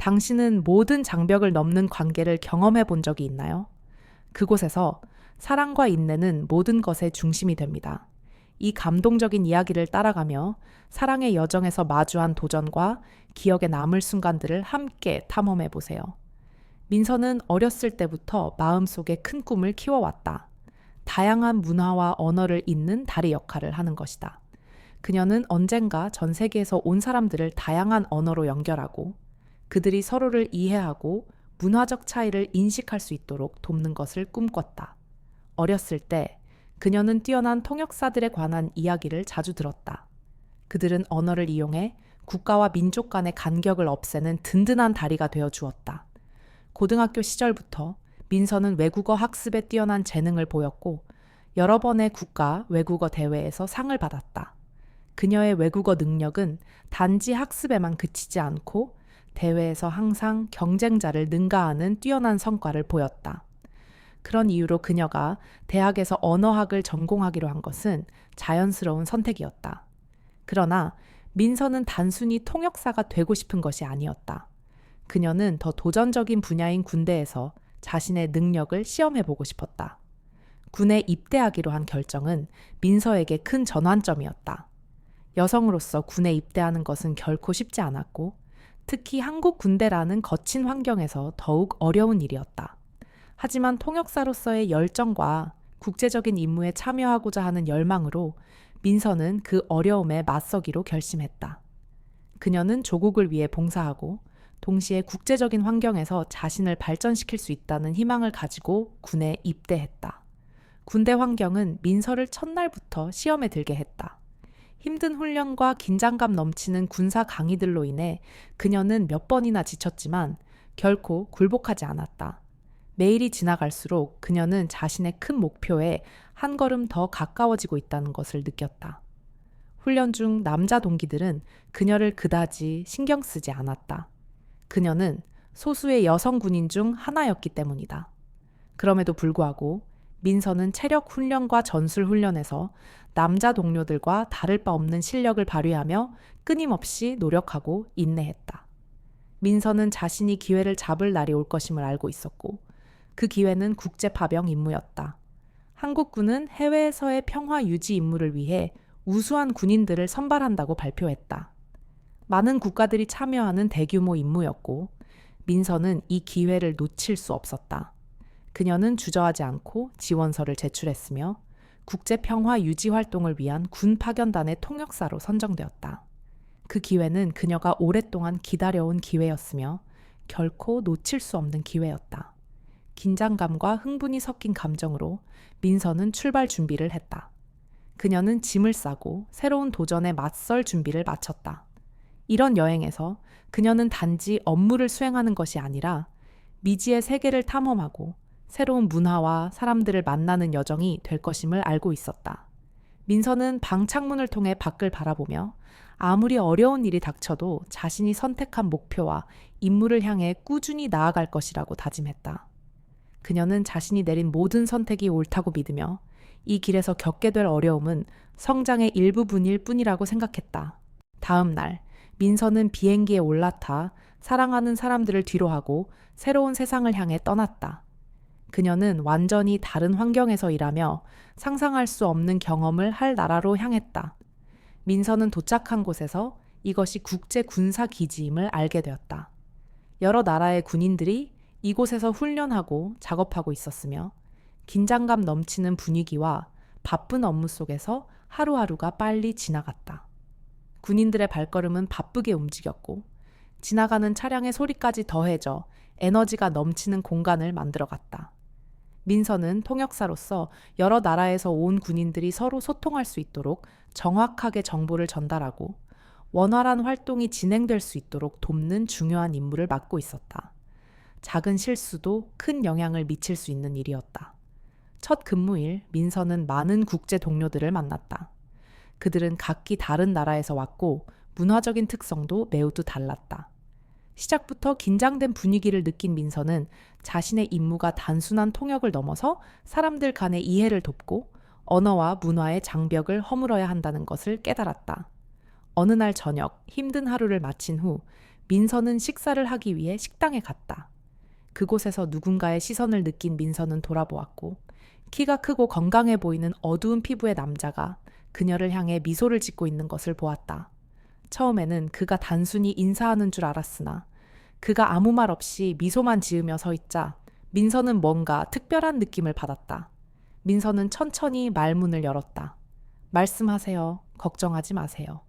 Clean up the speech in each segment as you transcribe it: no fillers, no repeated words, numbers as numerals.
당신은 모든 장벽을 넘는 관계를 경험해 본 적이 있나요? 그곳에서 사랑과 인내는 모든 것의 중심이 됩니다. 이 감동적인 이야기를 따라가며 사랑의 여정에서 마주한 도전과 기억에 남을 순간들을 함께 탐험해 보세요. 민서는 어렸을 때부터 마음속에 큰 꿈을 키워왔다. 다양한 문화와 언어를 잇는 다리 역할을 하는 것이다. 그녀는 언젠가 전 세계에서 온 사람들을 다양한 언어로 연결하고 그들이 서로를 이해하고 문화적 차이를 인식할 수 있도록 돕는 것을 꿈꿨다. 어렸을 때 그녀는 뛰어난 통역사들에 관한 이야기를 자주 들었다. 그들은 언어를 이용해 국가와 민족 간의 간격을 없애는 든든한 다리가 되어 주었다. 고등학교 시절부터 민서는 외국어 학습에 뛰어난 재능을 보였고 여러 번의 국가 외국어 대회에서 상을 받았다. 그녀의 외국어 능력은 단지 학습에만 그치지 않고 대회에서 항상 경쟁자를 능가하는 뛰어난 성과를 보였다. 그런 이유로 그녀가 대학에서 언어학을 전공하기로 한 것은 자연스러운 선택이었다. 그러나 민서는 단순히 통역사가 되고 싶은 것이 아니었다. 그녀는 더 도전적인 분야인 군대에서 자신의 능력을 시험해보고 싶었다. 군에 입대하기로 한 결정은 민서에게 큰 전환점이었다. 여성으로서 군에 입대하는 것은 결코 쉽지 않았고 특히 한국 군대라는 거친 환경에서 더욱 어려운 일이었다. 하지만 통역사로서의 열정과 국제적인 임무에 참여하고자 하는 열망으로 민서는 그 어려움에 맞서기로 결심했다. 그녀는 조국을 위해 봉사하고 동시에 국제적인 환경에서 자신을 발전시킬 수 있다는 희망을 가지고 군에 입대했다. 군대 환경은 민서를 첫날부터 시험에 들게 했다. 힘든 훈련과 긴장감 넘치는 군사 강의들로 인해 그녀는 몇 번이나 지쳤지만 결코 굴복하지 않았다. 매일이 지나갈수록 그녀는 자신의 큰 목표에 한 걸음 더 가까워지고 있다는 것을 느꼈다. 훈련 중 남자 동기들은 그녀를 그다지 신경 쓰지 않았다. 그녀는 소수의 여성 군인 중 하나였기 때문이다. 그럼에도 불구하고 민서는 체력 훈련과 전술 훈련에서 남자 동료들과 다를 바 없는 실력을 발휘하며 끊임없이 노력하고 인내했다. 민서는 자신이 기회를 잡을 날이 올 것임을 알고 있었고 그 기회는 국제 파병 임무였다. 한국군은 해외에서의 평화 유지 임무를 위해 우수한 군인들을 선발한다고 발표했다. 많은 국가들이 참여하는 대규모 임무였고 민서는 이 기회를 놓칠 수 없었다. 그녀는 주저하지 않고 지원서를 제출했으며 국제평화 유지 활동을 위한 군 파견단의 통역사로 선정되었다. 그 기회는 그녀가 오랫동안 기다려온 기회였으며 결코 놓칠 수 없는 기회였다. 긴장감과 흥분이 섞인 감정으로 민서는 출발 준비를 했다. 그녀는 짐을 싸고 새로운 도전에 맞설 준비를 마쳤다. 이런 여행에서 그녀는 단지 업무를 수행하는 것이 아니라 미지의 세계를 탐험하고 새로운 문화와 사람들을 만나는 여정이 될 것임을 알고 있었다. 민서는 방창문을 통해 밖을 바라보며 아무리 어려운 일이 닥쳐도 자신이 선택한 목표와 임무를 향해 꾸준히 나아갈 것이라고 다짐했다. 그녀는 자신이 내린 모든 선택이 옳다고 믿으며 이 길에서 겪게 될 어려움은 성장의 일부분일 뿐이라고 생각했다. 다음 날, 민서는 비행기에 올라타 사랑하는 사람들을 뒤로하고 새로운 세상을 향해 떠났다. 그녀는 완전히 다른 환경에서 일하며 상상할 수 없는 경험을 할 나라로 향했다. 민서는 도착한 곳에서 이것이 국제 군사 기지임을 알게 되었다. 여러 나라의 군인들이 이곳에서 훈련하고 작업하고 있었으며 긴장감 넘치는 분위기와 바쁜 업무 속에서 하루하루가 빨리 지나갔다. 군인들의 발걸음은 바쁘게 움직였고 지나가는 차량의 소리까지 더해져 에너지가 넘치는 공간을 만들어갔다. 민서는 통역사로서 여러 나라에서 온 군인들이 서로 소통할 수 있도록 정확하게 정보를 전달하고 원활한 활동이 진행될 수 있도록 돕는 중요한 임무를 맡고 있었다. 작은 실수도 큰 영향을 미칠 수 있는 일이었다. 첫 근무일, 민서는 많은 국제 동료들을 만났다. 그들은 각기 다른 나라에서 왔고 문화적인 특성도 매우도 달랐다. 시작부터 긴장된 분위기를 느낀 민서는 자신의 임무가 단순한 통역을 넘어서 사람들 간의 이해를 돕고 언어와 문화의 장벽을 허물어야 한다는 것을 깨달았다. 어느 날 저녁 힘든 하루를 마친 후 민서는 식사를 하기 위해 식당에 갔다. 그곳에서 누군가의 시선을 느낀 민서는 돌아보았고 키가 크고 건강해 보이는 어두운 피부의 남자가 그녀를 향해 미소를 짓고 있는 것을 보았다. 처음에는 그가 단순히 인사하는 줄 알았으나 그가 아무 말 없이 미소만 지으며 서 있자 민서는 뭔가 특별한 느낌을 받았다. 민서는 천천히 말문을 열었다. 말씀하세요. 걱정하지 마세요.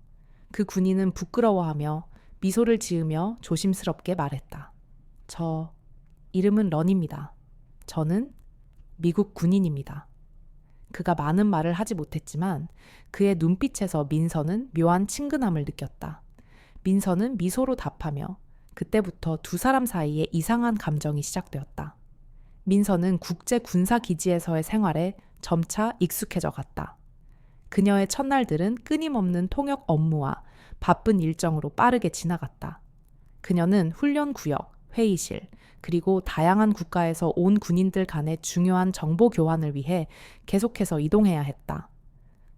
그 군인은 부끄러워하며 미소를 지으며 조심스럽게 말했다. 저 이름은 런입니다. 저는 미국 군인입니다. 그가 많은 말을 하지 못했지만 그의 눈빛에서 민서는 묘한 친근함을 느꼈다. 민서는 미소로 답하며 그때부터 두 사람 사이에 이상한 감정이 시작되었다. 민서는 국제 군사 기지에서의 생활에 점차 익숙해져 갔다. 그녀의 첫날들은 끊임없는 통역 업무와 바쁜 일정으로 빠르게 지나갔다. 그녀는 훈련 구역, 회의실, 그리고 다양한 국가에서 온 군인들 간의 중요한 정보 교환을 위해 계속해서 이동해야 했다.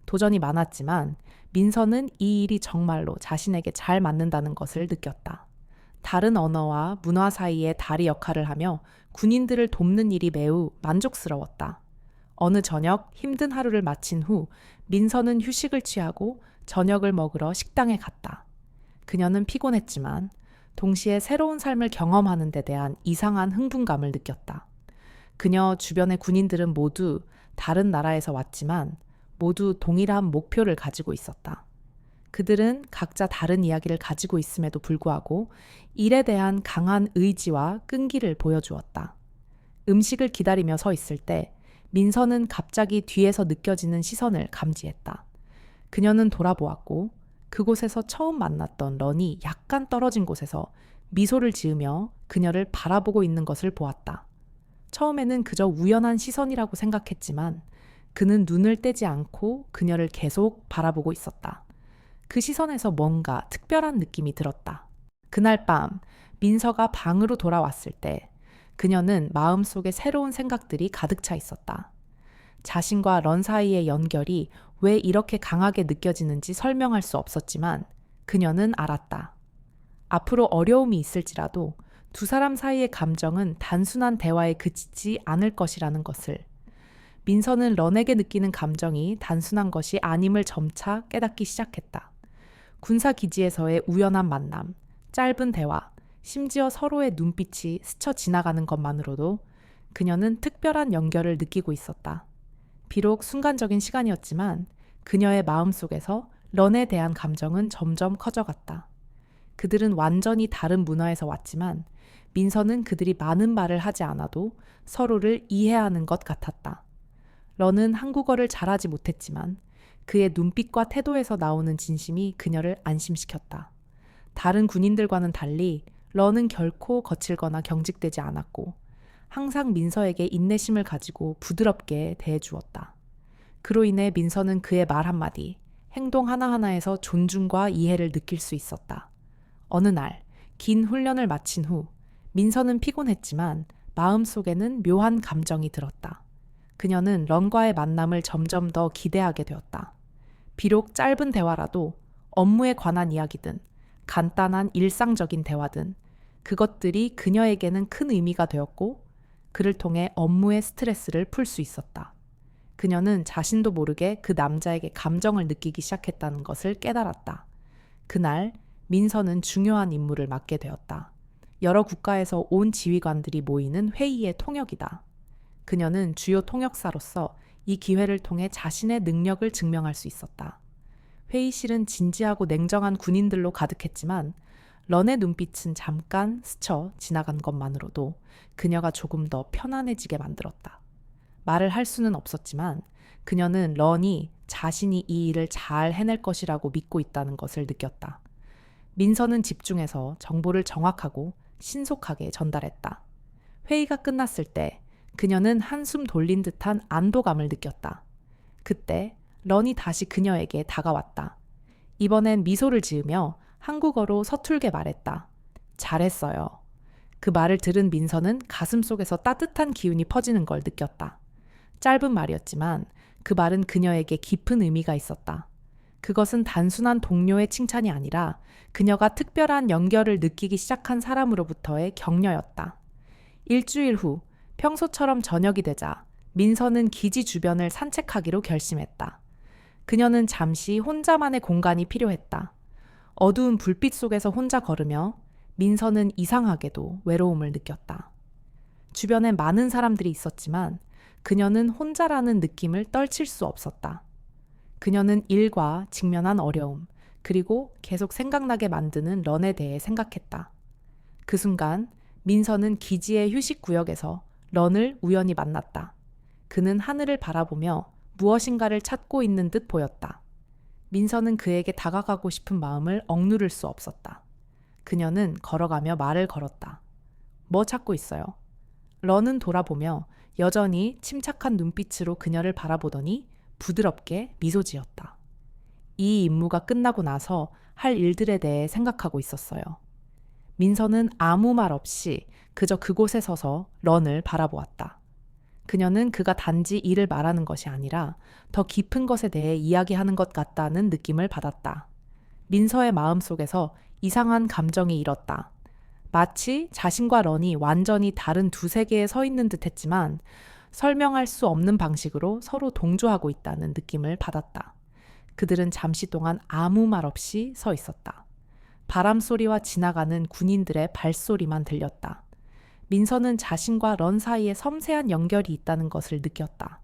도전이 많았지만 민서는 이 일이 정말로 자신에게 잘 맞는다는 것을 느꼈다. 다른 언어와 문화 사이의 다리 역할을 하며 군인들을 돕는 일이 매우 만족스러웠다. 어느 저녁 힘든 하루를 마친 후 민서는 휴식을 취하고 저녁을 먹으러 식당에 갔다. 그녀는 피곤했지만 동시에 새로운 삶을 경험하는 데 대한 이상한 흥분감을 느꼈다. 그녀 주변의 군인들은 모두 다른 나라에서 왔지만 모두 동일한 목표를 가지고 있었다. 그들은 각자 다른 이야기를 가지고 있음에도 불구하고 일에 대한 강한 의지와 끈기를 보여주었다. 음식을 기다리며 서 있을 때 민서는 갑자기 뒤에서 느껴지는 시선을 감지했다. 그녀는 돌아보았고 그곳에서 처음 만났던 런이 약간 떨어진 곳에서 미소를 지으며 그녀를 바라보고 있는 것을 보았다. 처음에는 그저 우연한 시선이라고 생각했지만 그는 눈을 떼지 않고 그녀를 계속 바라보고 있었다. 그 시선에서 뭔가 특별한 느낌이 들었다. 그날 밤 민서가 방으로 돌아왔을 때 그녀는 마음속에 새로운 생각들이 가득 차 있었다. 자신과 런 사이의 연결이 왜 이렇게 강하게 느껴지는지 설명할 수 없었지만 그녀는 알았다. 앞으로 어려움이 있을지라도 두 사람 사이의 감정은 단순한 대화에 그치지 않을 것이라는 것을. 민서는 런에게 느끼는 감정이 단순한 것이 아님을 점차 깨닫기 시작했다. 군사기지에서의 우연한 만남, 짧은 대화, 심지어 서로의 눈빛이 스쳐 지나가는 것만으로도 그녀는 특별한 연결을 느끼고 있었다. 비록 순간적인 시간이었지만 그녀의 마음속에서 런에 대한 감정은 점점 커져갔다. 그들은 완전히 다른 문화에서 왔지만 민서는 그들이 많은 말을 하지 않아도 서로를 이해하는 것 같았다. 런은 한국어를 잘하지 못했지만 그의 눈빛과 태도에서 나오는 진심이 그녀를 안심시켰다. 다른 군인들과는 달리 런은 결코 거칠거나 경직되지 않았고 항상 민서에게 인내심을 가지고 부드럽게 대해주었다. 그로 인해 민서는 그의 말 한마디, 행동 하나하나에서 존중과 이해를 느낄 수 있었다. 어느 날, 긴 훈련을 마친 후 민서는 피곤했지만 마음속에는 묘한 감정이 들었다. 그녀는 런과의 만남을 점점 더 기대하게 되었다. 비록 짧은 대화라도 업무에 관한 이야기든 간단한 일상적인 대화든 그것들이 그녀에게는 큰 의미가 되었고 그를 통해 업무의 스트레스를 풀 수 있었다. 그녀는 자신도 모르게 그 남자에게 감정을 느끼기 시작했다는 것을 깨달았다. 그날 민서는 중요한 임무를 맡게 되었다. 여러 국가에서 온 지휘관들이 모이는 회의의 통역이다. 그녀는 주요 통역사로서 이 기회를 통해 자신의 능력을 증명할 수 있었다. 회의실은 진지하고 냉정한 군인들로 가득했지만 런의 눈빛은 잠깐 스쳐 지나간 것만으로도 그녀가 조금 더 편안해지게 만들었다. 말을 할 수는 없었지만 그녀는 런이 자신이 이 일을 잘 해낼 것이라고 믿고 있다는 것을 느꼈다. 민서는 집중해서 정보를 정확하고 신속하게 전달했다. 회의가 끝났을 때 그녀는 한숨 돌린 듯한 안도감을 느꼈다. 그때 런이 다시 그녀에게 다가왔다. 이번엔 미소를 지으며 한국어로 서툴게 말했다. 잘했어요. 그 말을 들은 민서는 가슴속에서 따뜻한 기운이 퍼지는 걸 느꼈다. 짧은 말이었지만 그 말은 그녀에게 깊은 의미가 있었다. 그것은 단순한 동료의 칭찬이 아니라 그녀가 특별한 연결을 느끼기 시작한 사람으로부터의 격려였다. 일주일 후 평소처럼 저녁이 되자 민서는 기지 주변을 산책하기로 결심했다. 그녀는 잠시 혼자만의 공간이 필요했다. 어두운 불빛 속에서 혼자 걸으며 민서는 이상하게도 외로움을 느꼈다. 주변에 많은 사람들이 있었지만 그녀는 혼자라는 느낌을 떨칠 수 없었다. 그녀는 일과 직면한 어려움, 그리고 계속 생각나게 만드는 런에 대해 생각했다. 그 순간 민서는 기지의 휴식 구역에서 런을 우연히 만났다. 그는 하늘을 바라보며 무엇인가를 찾고 있는 듯 보였다. 민서는 그에게 다가가고 싶은 마음을 억누를 수 없었다. 그녀는 걸어가며 말을 걸었다. 뭐 찾고 있어요? 런은 돌아보며 여전히 침착한 눈빛으로 그녀를 바라보더니 부드럽게 미소 지었다. 이 임무가 끝나고 나서 할 일들에 대해 생각하고 있었어요. 민서는 아무 말 없이 그저 그곳에 서서 런을 바라보았다. 그녀는 그가 단지 일을 말하는 것이 아니라 더 깊은 것에 대해 이야기하는 것 같다는 느낌을 받았다. 민서의 마음속에서 이상한 감정이 일었다. 마치 자신과 런이 완전히 다른 두 세계에 서 있는 듯 했지만 설명할 수 없는 방식으로 서로 동조하고 있다는 느낌을 받았다. 그들은 잠시 동안 아무 말 없이 서 있었다. 바람 소리와 지나가는 군인들의 발소리만 들렸다. 민서는 자신과 런 사이에 섬세한 연결이 있다는 것을 느꼈다.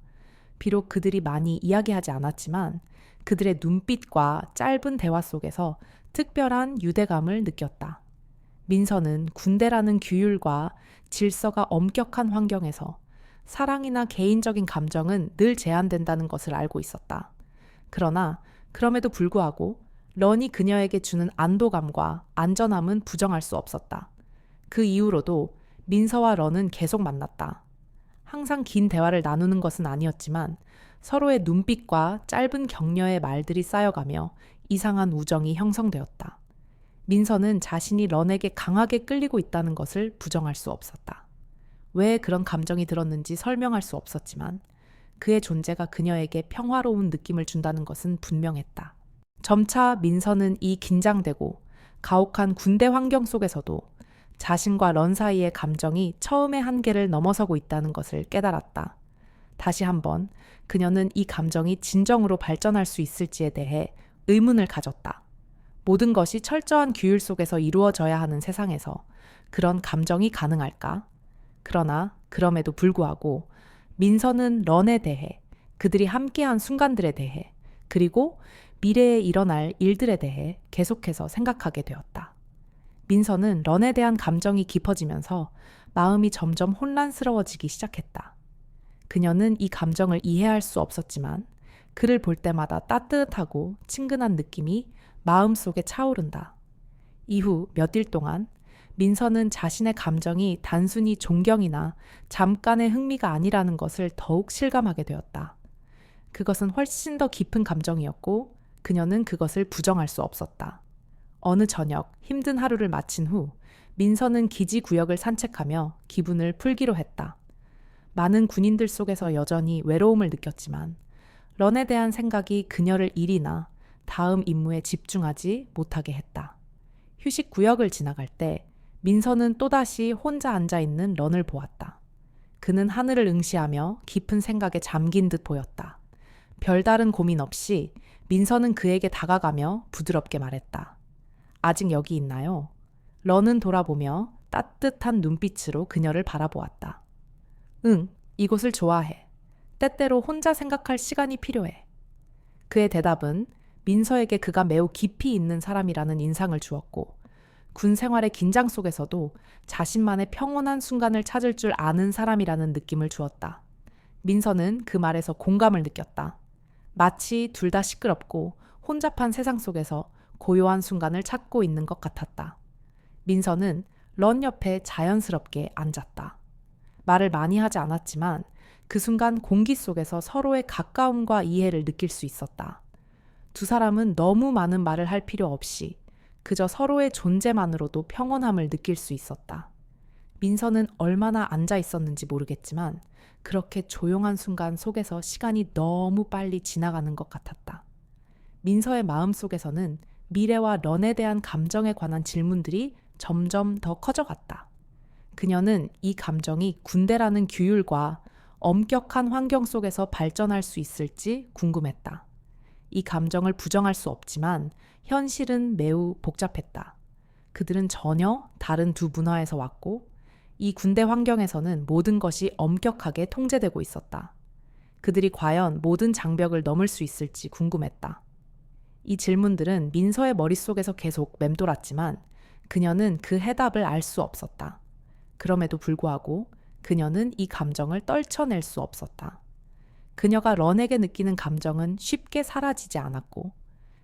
비록 그들이 많이 이야기하지 않았지만 그들의 눈빛과 짧은 대화 속에서 특별한 유대감을 느꼈다. 민서는 군대라는 규율과 질서가 엄격한 환경에서 사랑이나 개인적인 감정은 늘 제한된다는 것을 알고 있었다. 그러나 그럼에도 불구하고 런이 그녀에게 주는 안도감과 안전함은 부정할 수 없었다. 그 이후로도 민서와 런은 계속 만났다. 항상 긴 대화를 나누는 것은 아니었지만 서로의 눈빛과 짧은 격려의 말들이 쌓여가며 이상한 우정이 형성되었다. 민서는 자신이 런에게 강하게 끌리고 있다는 것을 부정할 수 없었다. 왜 그런 감정이 들었는지 설명할 수 없었지만 그의 존재가 그녀에게 평화로운 느낌을 준다는 것은 분명했다. 점차 민서는 이 긴장되고 가혹한 군대 환경 속에서도 자신과 런 사이의 감정이 처음의 한계를 넘어서고 있다는 것을 깨달았다. 다시 한번 그녀는 이 감정이 진정으로 발전할 수 있을지에 대해 의문을 가졌다. 모든 것이 철저한 규율 속에서 이루어져야 하는 세상에서 그런 감정이 가능할까? 그러나 그럼에도 불구하고 민서는 런에 대해, 그들이 함께한 순간들에 대해, 그리고 미래에 일어날 일들에 대해 계속해서 생각하게 되었다. 민서는 런에 대한 감정이 깊어지면서 마음이 점점 혼란스러워지기 시작했다. 그녀는 이 감정을 이해할 수 없었지만 그를 볼 때마다 따뜻하고 친근한 느낌이 마음속에 차오른다. 이후 몇 일 동안 민서는 자신의 감정이 단순히 존경이나 잠깐의 흥미가 아니라는 것을 더욱 실감하게 되었다. 그것은 훨씬 더 깊은 감정이었고 그녀는 그것을 부정할 수 없었다. 어느 저녁 힘든 하루를 마친 후 민서는 기지 구역을 산책하며 기분을 풀기로 했다. 많은 군인들 속에서 여전히 외로움을 느꼈지만 런에 대한 생각이 그녀를 일이나 다음 임무에 집중하지 못하게 했다. 휴식 구역을 지나갈 때 민서는 또다시 혼자 앉아있는 런을 보았다. 그는 하늘을 응시하며 깊은 생각에 잠긴 듯 보였다. 별다른 고민 없이 민서는 그에게 다가가며 부드럽게 말했다. 아직 여기 있나요? 런은 돌아보며 따뜻한 눈빛으로 그녀를 바라보았다. 응, 이곳을 좋아해. 때때로 혼자 생각할 시간이 필요해. 그의 대답은 민서에게 그가 매우 깊이 있는 사람이라는 인상을 주었고 군 생활의 긴장 속에서도 자신만의 평온한 순간을 찾을 줄 아는 사람이라는 느낌을 주었다. 민서는 그 말에서 공감을 느꼈다. 마치 둘 다 시끄럽고 혼잡한 세상 속에서 고요한 순간을 찾고 있는 것 같았다. 민서는 런 옆에 자연스럽게 앉았다. 말을 많이 하지 않았지만 그 순간 공기 속에서 서로의 가까움과 이해를 느낄 수 있었다. 두 사람은 너무 많은 말을 할 필요 없이 그저 서로의 존재만으로도 평온함을 느낄 수 있었다. 민서는 얼마나 앉아 있었는지 모르겠지만 그렇게 조용한 순간 속에서 시간이 너무 빨리 지나가는 것 같았다. 민서의 마음속에서는 미래와 런에 대한 감정에 관한 질문들이 점점 더 커져갔다. 그녀는 이 감정이 군대라는 규율과 엄격한 환경 속에서 발전할 수 있을지 궁금했다. 이 감정을 부정할 수 없지만 현실은 매우 복잡했다. 그들은 전혀 다른 두 문화에서 왔고 이 군대 환경에서는 모든 것이 엄격하게 통제되고 있었다. 그들이 과연 모든 장벽을 넘을 수 있을지 궁금했다. 이 질문들은 민서의 머릿속에서 계속 맴돌았지만 그녀는 그 해답을 알 수 없었다. 그럼에도 불구하고 그녀는 이 감정을 떨쳐낼 수 없었다. 그녀가 런에게 느끼는 감정은 쉽게 사라지지 않았고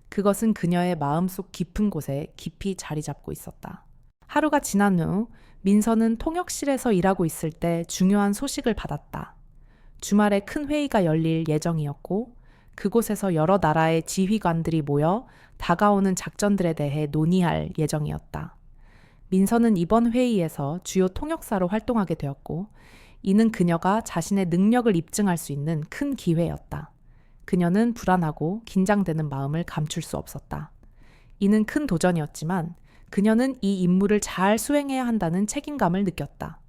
그것은 그녀의 마음속 깊은 곳에 깊이 자리 잡고 있었다. 하루가 지난 후 민서는 통역실에서 일하고 있을 때 중요한 소식을 받았다. 주말에 큰 회의가 열릴 예정이었고 그곳에서 여러 나라의 지휘관들이 모여 다가오는 작전들에 대해 논의할 예정이었다. 민서는 이번 회의에서 주요 통역사로 활동하게 되었고 이는 그녀가 자신의 능력을 입증할 수 있는 큰 기회였다. 그녀는 불안하고 긴장되는 마음을 감출 수 없었다. 이는 큰 도전이었지만 그녀는 이 임무를 잘 수행해야 한다는 책임감을 느꼈다.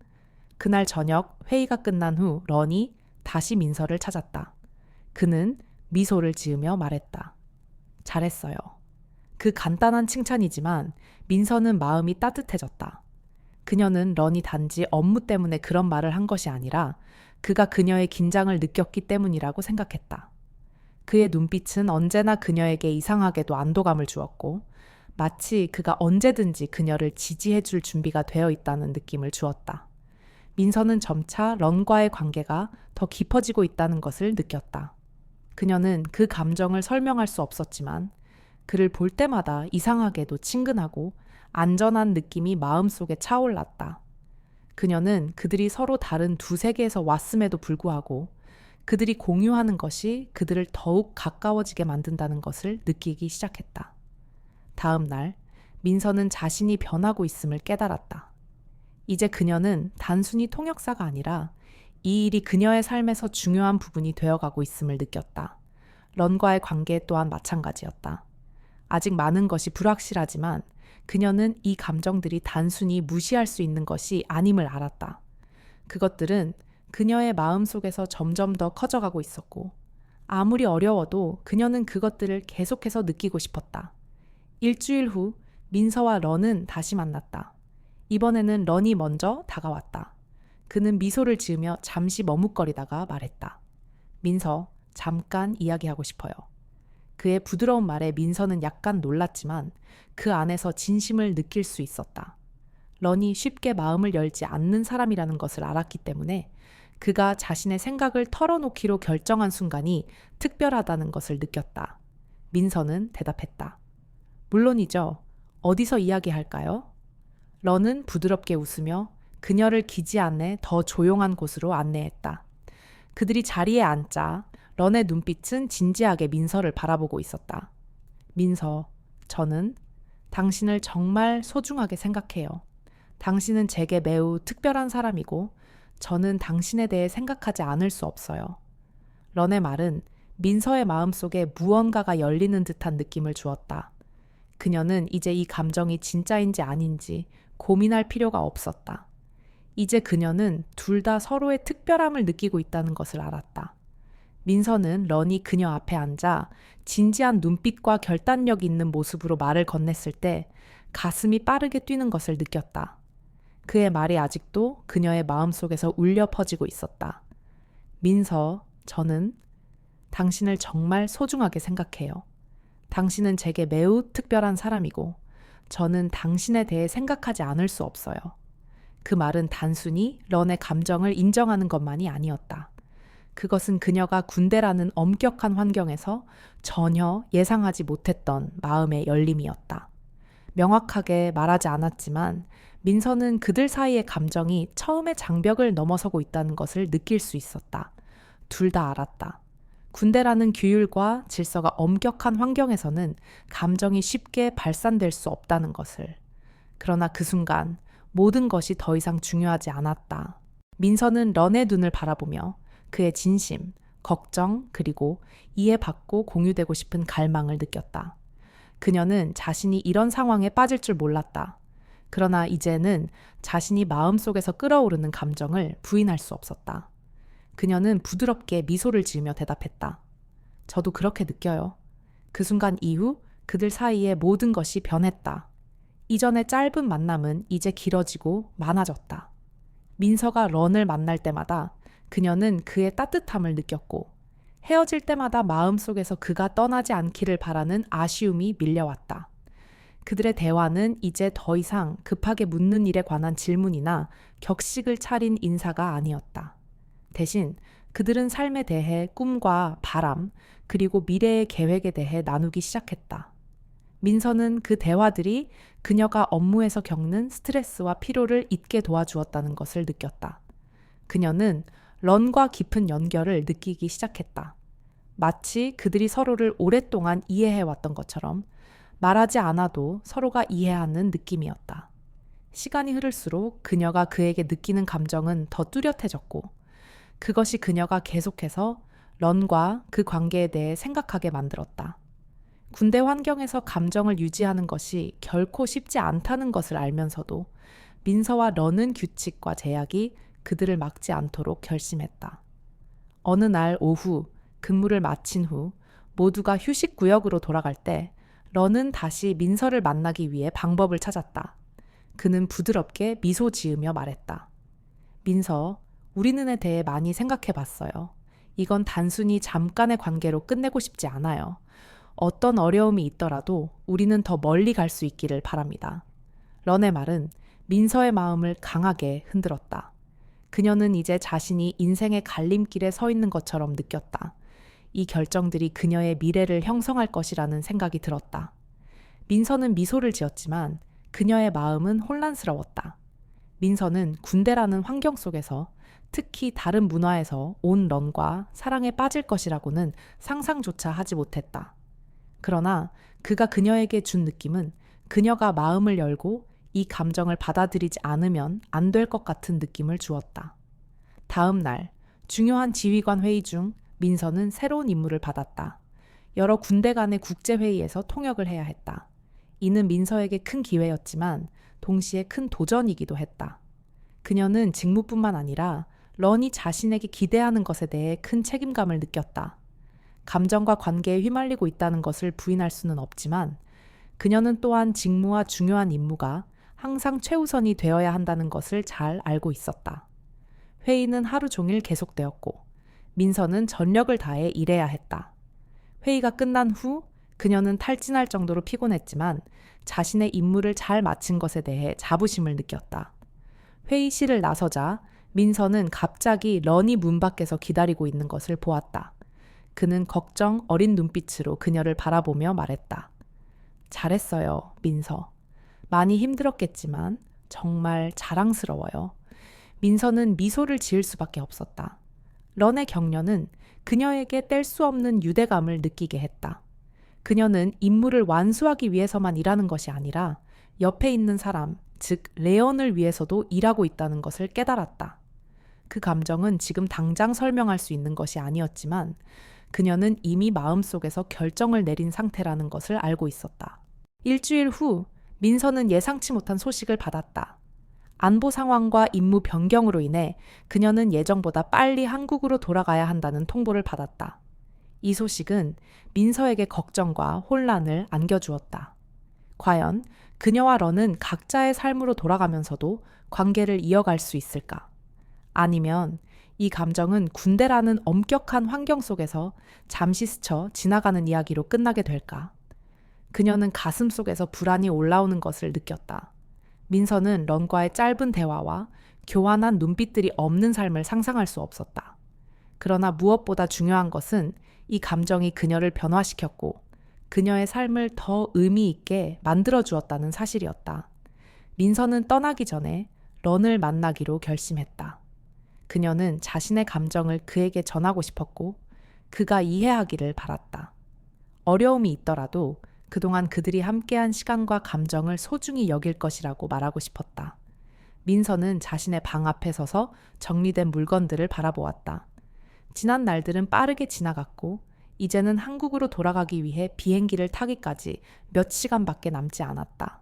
그날 저녁 회의가 끝난 후 런이 다시 민서를 찾았다. 그는 미소를 지으며 말했다. 잘했어요. 그 간단한 칭찬이지만 민서는 마음이 따뜻해졌다. 그녀는 런이 단지 업무 때문에 그런 말을 한 것이 아니라 그가 그녀의 긴장을 느꼈기 때문이라고 생각했다. 그의 눈빛은 언제나 그녀에게 이상하게도 안도감을 주었고 마치 그가 언제든지 그녀를 지지해 줄 준비가 되어 있다는 느낌을 주었다. 민서는 점차 런과의 관계가 더 깊어지고 있다는 것을 느꼈다. 그녀는 그 감정을 설명할 수 없었지만 그를 볼 때마다 이상하게도 친근하고 안전한 느낌이 마음속에 차올랐다. 그녀는 그들이 서로 다른 두 세계에서 왔음에도 불구하고 그들이 공유하는 것이 그들을 더욱 가까워지게 만든다는 것을 느끼기 시작했다. 다음 날, 민서는 자신이 변하고 있음을 깨달았다. 이제 그녀는 단순히 통역사가 아니라 이 일이 그녀의 삶에서 중요한 부분이 되어가고 있음을 느꼈다. 런과의 관계 또한 마찬가지였다. 아직 많은 것이 불확실하지만 그녀는 이 감정들이 단순히 무시할 수 있는 것이 아님을 알았다. 그것들은 그녀의 마음속에서 점점 더 커져가고 있었고 아무리 어려워도 그녀는 그것들을 계속해서 느끼고 싶었다. 일주일 후 민서와 런은 다시 만났다. 이번에는 런이 먼저 다가왔다. 그는 미소를 지으며 잠시 머뭇거리다가 말했다. 민서, 잠깐 이야기하고 싶어요. 그의 부드러운 말에 민서는 약간 놀랐지만 그 안에서 진심을 느낄 수 있었다. 런이 쉽게 마음을 열지 않는 사람이라는 것을 알았기 때문에 그가 자신의 생각을 털어놓기로 결정한 순간이 특별하다는 것을 느꼈다. 민서는 대답했다. 물론이죠. 어디서 이야기할까요? 런은 부드럽게 웃으며 그녀를 기지 안내 더 조용한 곳으로 안내했다. 그들이 자리에 앉자 런의 눈빛은 진지하게 민서를 바라보고 있었다. 민서, 저는 당신을 정말 소중하게 생각해요. 당신은 제게 매우 특별한 사람이고 저는 당신에 대해 생각하지 않을 수 없어요. 런의 말은 민서의 마음속에 무언가가 열리는 듯한 느낌을 주었다. 그녀는 이제 이 감정이 진짜인지 아닌지 고민할 필요가 없었다. 이제 그녀는 둘 다 서로의 특별함을 느끼고 있다는 것을 알았다. 민서는 런이 그녀 앞에 앉아 진지한 눈빛과 결단력 있는 모습으로 말을 건넸을 때 가슴이 빠르게 뛰는 것을 느꼈다. 그의 말이 아직도 그녀의 마음속에서 울려 퍼지고 있었다. 민서, 저는 당신을 정말 소중하게 생각해요. 당신은 제게 매우 특별한 사람이고 저는 당신에 대해 생각하지 않을 수 없어요. 그 말은 단순히 런의 감정을 인정하는 것만이 아니었다. 그것은 그녀가 군대라는 엄격한 환경에서 전혀 예상하지 못했던 마음의 열림이었다. 명확하게 말하지 않았지만 민서는 그들 사이의 감정이 처음의 장벽을 넘어서고 있다는 것을 느낄 수 있었다. 둘 다 알았다. 군대라는 규율과 질서가 엄격한 환경에서는 감정이 쉽게 발산될 수 없다는 것을. 그러나 그 순간 모든 것이 더 이상 중요하지 않았다. 민서는 런의 눈을 바라보며 그의 진심, 걱정, 그리고 이해받고 공유되고 싶은 갈망을 느꼈다. 그녀는 자신이 이런 상황에 빠질 줄 몰랐다. 그러나 이제는 자신이 마음속에서 끓어오르는 감정을 부인할 수 없었다. 그녀는 부드럽게 미소를 지으며 대답했다. 저도 그렇게 느껴요. 그 순간 이후 그들 사이의 모든 것이 변했다. 이전의 짧은 만남은 이제 길어지고 많아졌다. 민서가 런을 만날 때마다 그녀는 그의 따뜻함을 느꼈고 헤어질 때마다 마음속에서 그가 떠나지 않기를 바라는 아쉬움이 밀려왔다. 그들의 대화는 이제 더 이상 급하게 묻는 일에 관한 질문이나 격식을 차린 인사가 아니었다. 대신 그들은 삶에 대해 꿈과 바람, 그리고 미래의 계획에 대해 나누기 시작했다. 민서는 그 대화들이 그녀가 업무에서 겪는 스트레스와 피로를 잊게 도와주었다는 것을 느꼈다. 그녀는 런과 깊은 연결을 느끼기 시작했다. 마치 그들이 서로를 오랫동안 이해해왔던 것처럼 말하지 않아도 서로가 이해하는 느낌이었다. 시간이 흐를수록 그녀가 그에게 느끼는 감정은 더 뚜렷해졌고 그것이 그녀가 계속해서 런과 그 관계에 대해 생각하게 만들었다. 군대 환경에서 감정을 유지하는 것이 결코 쉽지 않다는 것을 알면서도 민서와 런은 규칙과 제약이 그들을 막지 않도록 결심했다. 어느 날 오후 근무를 마친 후 모두가 휴식 구역으로 돌아갈 때 런은 다시 민서를 만나기 위해 방법을 찾았다. 그는 부드럽게 미소 지으며 말했다. 민서, 우리 눈에 대해 많이 생각해 봤어요. 이건 단순히 잠깐의 관계로 끝내고 싶지 않아요. 어떤 어려움이 있더라도 우리는 더 멀리 갈 수 있기를 바랍니다. 런의 말은 민서의 마음을 강하게 흔들었다. 그녀는 이제 자신이 인생의 갈림길에 서 있는 것처럼 느꼈다. 이 결정들이 그녀의 미래를 형성할 것이라는 생각이 들었다. 민서는 미소를 지었지만 그녀의 마음은 혼란스러웠다. 민서는 군대라는 환경 속에서 특히 다른 문화에서 온 런과 사랑에 빠질 것이라고는 상상조차 하지 못했다. 그러나 그가 그녀에게 준 느낌은 그녀가 마음을 열고 이 감정을 받아들이지 않으면 안 될 것 같은 느낌을 주었다. 다음 날 중요한 지휘관 회의 중 민서는 새로운 임무를 받았다. 여러 군대 간의 국제회의에서 통역을 해야 했다. 이는 민서에게 큰 기회였지만 동시에 큰 도전이기도 했다. 그녀는 직무뿐만 아니라 런이 자신에게 기대하는 것에 대해 큰 책임감을 느꼈다. 감정과 관계에 휘말리고 있다는 것을 부인할 수는 없지만 그녀는 또한 직무와 중요한 임무가 항상 최우선이 되어야 한다는 것을 잘 알고 있었다. 회의는 하루 종일 계속되었고 민서는 전력을 다해 일해야 했다. 회의가 끝난 후 그녀는 탈진할 정도로 피곤했지만 자신의 임무를 잘 마친 것에 대해 자부심을 느꼈다. 회의실을 나서자 민서는 갑자기 런이 문 밖에서 기다리고 있는 것을 보았다. 그는 걱정 어린 눈빛으로 그녀를 바라보며 말했다. 잘했어요, 민서. 많이 힘들었겠지만 정말 자랑스러워요. 민서는 미소를 지을 수밖에 없었다. 런의 격려는 그녀에게 뗄 수 없는 유대감을 느끼게 했다. 그녀는 임무를 완수하기 위해서만 일하는 것이 아니라 옆에 있는 사람, 즉 레언을 위해서도 일하고 있다는 것을 깨달았다. 그 감정은 지금 당장 설명할 수 있는 것이 아니었지만 그녀는 이미 마음속에서 결정을 내린 상태라는 것을 알고 있었다. 일주일 후 민서는 예상치 못한 소식을 받았다. 안보 상황과 임무 변경으로 인해 그녀는 예정보다 빨리 한국으로 돌아가야 한다는 통보를 받았다. 이 소식은 민서에게 걱정과 혼란을 안겨주었다. 과연 그녀와 런은 각자의 삶으로 돌아가면서도 관계를 이어갈 수 있을까? 아니면 이 감정은 군대라는 엄격한 환경 속에서 잠시 스쳐 지나가는 이야기로 끝나게 될까? 그녀는 가슴 속에서 불안이 올라오는 것을 느꼈다. 민서는 런과의 짧은 대화와 교환한 눈빛들이 없는 삶을 상상할 수 없었다. 그러나 무엇보다 중요한 것은 이 감정이 그녀를 변화시켰고 그녀의 삶을 더 의미 있게 만들어주었다는 사실이었다. 민서는 떠나기 전에 런을 만나기로 결심했다. 그녀는 자신의 감정을 그에게 전하고 싶었고 그가 이해하기를 바랐다. 어려움이 있더라도 그동안 그들이 함께한 시간과 감정을 소중히 여길 것이라고 말하고 싶었다. 민서는 자신의 방 앞에 서서 정리된 물건들을 바라보았다. 지난 날들은 빠르게 지나갔고 이제는 한국으로 돌아가기 위해 비행기를 타기까지 몇 시간밖에 남지 않았다.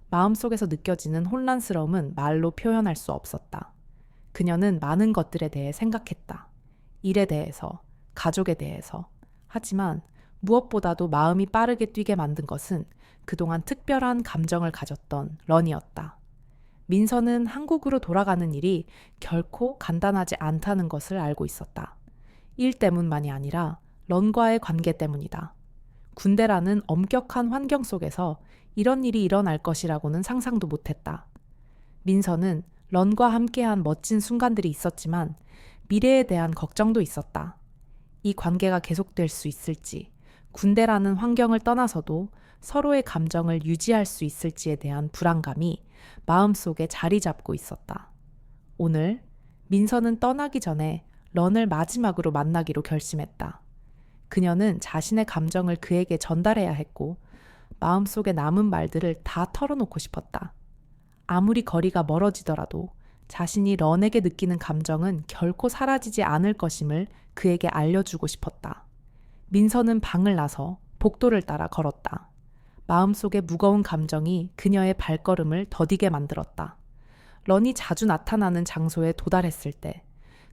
마음속에서 느껴지는 혼란스러움은 말로 표현할 수 없었다. 그녀는 많은 것들에 대해 생각했다. 일에 대해서, 가족에 대해서. 하지만 무엇보다도 마음이 빠르게 뛰게 만든 것은 그동안 특별한 감정을 가졌던 런이었다. 민서는 한국으로 돌아가는 일이 결코 간단하지 않다는 것을 알고 있었다. 일 때문만이 아니라 런과의 관계 때문이다. 군대라는 엄격한 환경 속에서 이런 일이 일어날 것이라고는 상상도 못했다. 민서는 런과 함께한 멋진 순간들이 있었지만 미래에 대한 걱정도 있었다. 이 관계가 계속될 수 있을지, 군대라는 환경을 떠나서도 서로의 감정을 유지할 수 있을지에 대한 불안감이 마음속에 자리 잡고 있었다. 오늘 민서는 떠나기 전에 런을 마지막으로 만나기로 결심했다. 그녀는 자신의 감정을 그에게 전달해야 했고 마음속에 남은 말들을 다 털어놓고 싶었다. 아무리 거리가 멀어지더라도 자신이 런에게 느끼는 감정은 결코 사라지지 않을 것임을 그에게 알려주고 싶었다. 민서는 방을 나서 복도를 따라 걸었다. 마음속에 무거운 감정이 그녀의 발걸음을 더디게 만들었다. 런이 자주 나타나는 장소에 도달했을 때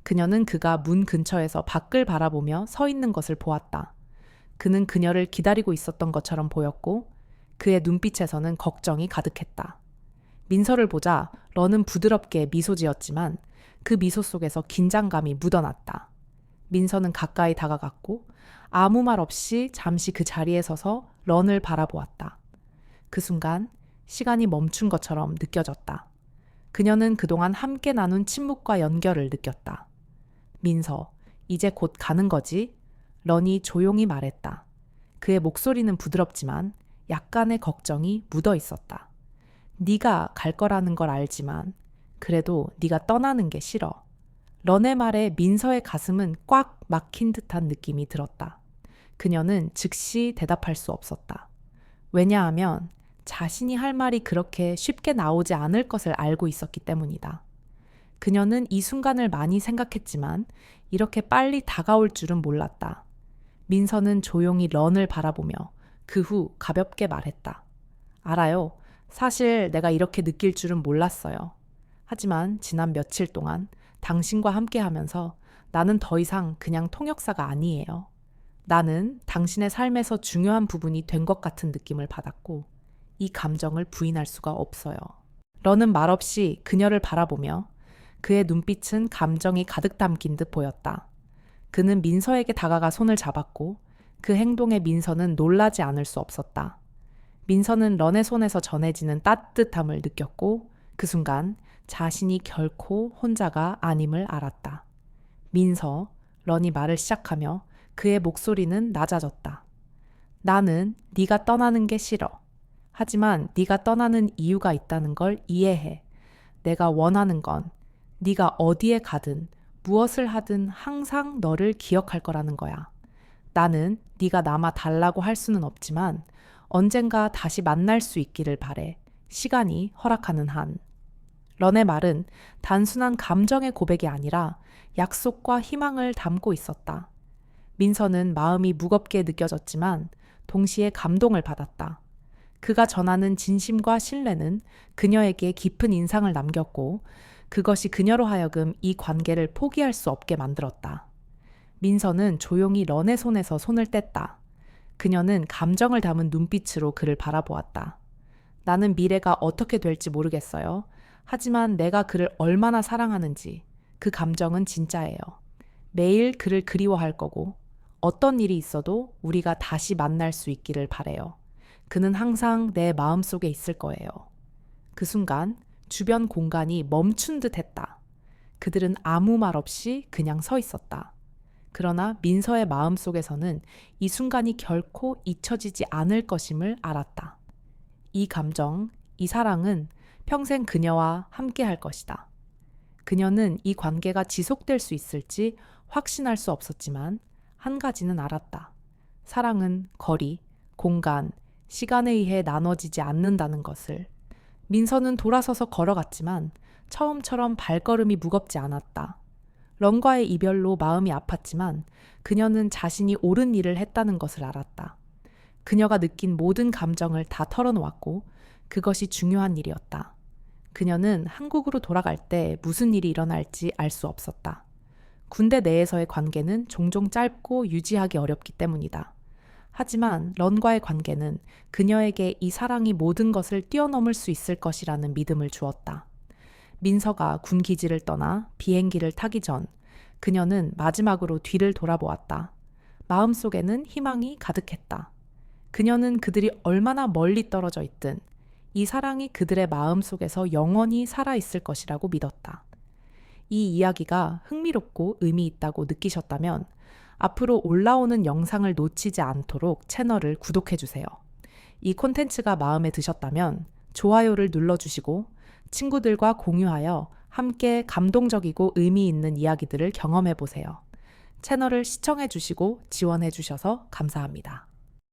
그녀는 그가 문 근처에서 밖을 바라보며 서 있는 것을 보았다. 그는 그녀를 기다리고 있었던 것처럼 보였고 그의 눈빛에서는 걱정이 가득했다. 민서를 보자 런은 부드럽게 미소 지었지만 그 미소 속에서 긴장감이 묻어났다. 민서는 가까이 다가갔고 아무 말 없이 잠시 그 자리에 서서 런을 바라보았다. 그 순간 시간이 멈춘 것처럼 느껴졌다. 그녀는 그동안 함께 나눈 침묵과 연결을 느꼈다. 민서, 이제 곧 가는 거지? 런이 조용히 말했다. 그의 목소리는 부드럽지만 약간의 걱정이 묻어 있었다. 네가 갈 거라는 걸 알지만 그래도 네가 떠나는 게 싫어. 런의 말에 민서의 가슴은 꽉 막힌 듯한 느낌이 들었다. 그녀는 즉시 대답할 수 없었다. 왜냐하면 자신이 할 말이 그렇게 쉽게 나오지 않을 것을 알고 있었기 때문이다. 그녀는 이 순간을 많이 생각했지만 이렇게 빨리 다가올 줄은 몰랐다. 민서는 조용히 런을 바라보며 그 후 가볍게 말했다. 알아요. 사실 내가 이렇게 느낄 줄은 몰랐어요. 하지만 지난 며칠 동안 당신과 함께 하면서 나는 더 이상 그냥 통역사가 아니에요. 나는 당신의 삶에서 중요한 부분이 된 것 같은 느낌을 받았고 이 감정을 부인할 수가 없어요. 런은 말없이 그녀를 바라보며 그의 눈빛은 감정이 가득 담긴 듯 보였다. 그는 민서에게 다가가 손을 잡았고 그 행동에 민서는 놀라지 않을 수 없었다. 민서는 런의 손에서 전해지는 따뜻함을 느꼈고 그 순간 자신이 결코 혼자가 아님을 알았다. 민서, 런이 말을 시작하며 그의 목소리는 낮아졌다. 나는 네가 떠나는 게 싫어. 하지만 네가 떠나는 이유가 있다는 걸 이해해. 내가 원하는 건 네가 어디에 가든 무엇을 하든 항상 너를 기억할 거라는 거야. 나는 네가 남아 달라고 할 수는 없지만 언젠가 다시 만날 수 있기를 바래. 시간이 허락하는 한. 런의 말은 단순한 감정의 고백이 아니라 약속과 희망을 담고 있었다. 민서는 마음이 무겁게 느껴졌지만 동시에 감동을 받았다. 그가 전하는 진심과 신뢰는 그녀에게 깊은 인상을 남겼고 그것이 그녀로 하여금 이 관계를 포기할 수 없게 만들었다. 민서는 조용히 런의 손에서 손을 뗐다. 그녀는 감정을 담은 눈빛으로 그를 바라보았다. 나는 미래가 어떻게 될지 모르겠어요. 하지만 내가 그를 얼마나 사랑하는지 그 감정은 진짜예요. 매일 그를 그리워할 거고 어떤 일이 있어도 우리가 다시 만날 수 있기를 바래요. 그는 항상 내 마음속에 있을 거예요. 그 순간 주변 공간이 멈춘 듯 했다. 그들은 아무 말 없이 그냥 서 있었다. 그러나 민서의 마음속에서는 이 순간이 결코 잊혀지지 않을 것임을 알았다. 이 감정, 이 사랑은 평생 그녀와 함께 할 것이다. 그녀는 이 관계가 지속될 수 있을지 확신할 수 없었지만 한 가지는 알았다. 사랑은 거리, 공간, 시간에 의해 나눠지지 않는다는 것을. 민서는 돌아서서 걸어갔지만 처음처럼 발걸음이 무겁지 않았다. 런과의 이별로 마음이 아팠지만 그녀는 자신이 옳은 일을 했다는 것을 알았다. 그녀가 느낀 모든 감정을 다 털어놓았고 그것이 중요한 일이었다. 그녀는 한국으로 돌아갈 때 무슨 일이 일어날지 알 수 없었다. 군대 내에서의 관계는 종종 짧고 유지하기 어렵기 때문이다. 하지만 런과의 관계는 그녀에게 이 사랑이 모든 것을 뛰어넘을 수 있을 것이라는 믿음을 주었다. 민서가 군 기지를 떠나 비행기를 타기 전 그녀는 마지막으로 뒤를 돌아보았다. 마음속에는 희망이 가득했다. 그녀는 그들이 얼마나 멀리 떨어져 있든 이 사랑이 그들의 마음속에서 영원히 살아있을 것이라고 믿었다. 이 이야기가 흥미롭고 의미 있다고 느끼셨다면 앞으로 올라오는 영상을 놓치지 않도록 채널을 구독해주세요. 이 콘텐츠가 마음에 드셨다면 좋아요를 눌러주시고 친구들과 공유하여 함께 감동적이고 의미 있는 이야기들을 경험해보세요. 채널을 시청해주시고 지원해주셔서 감사합니다.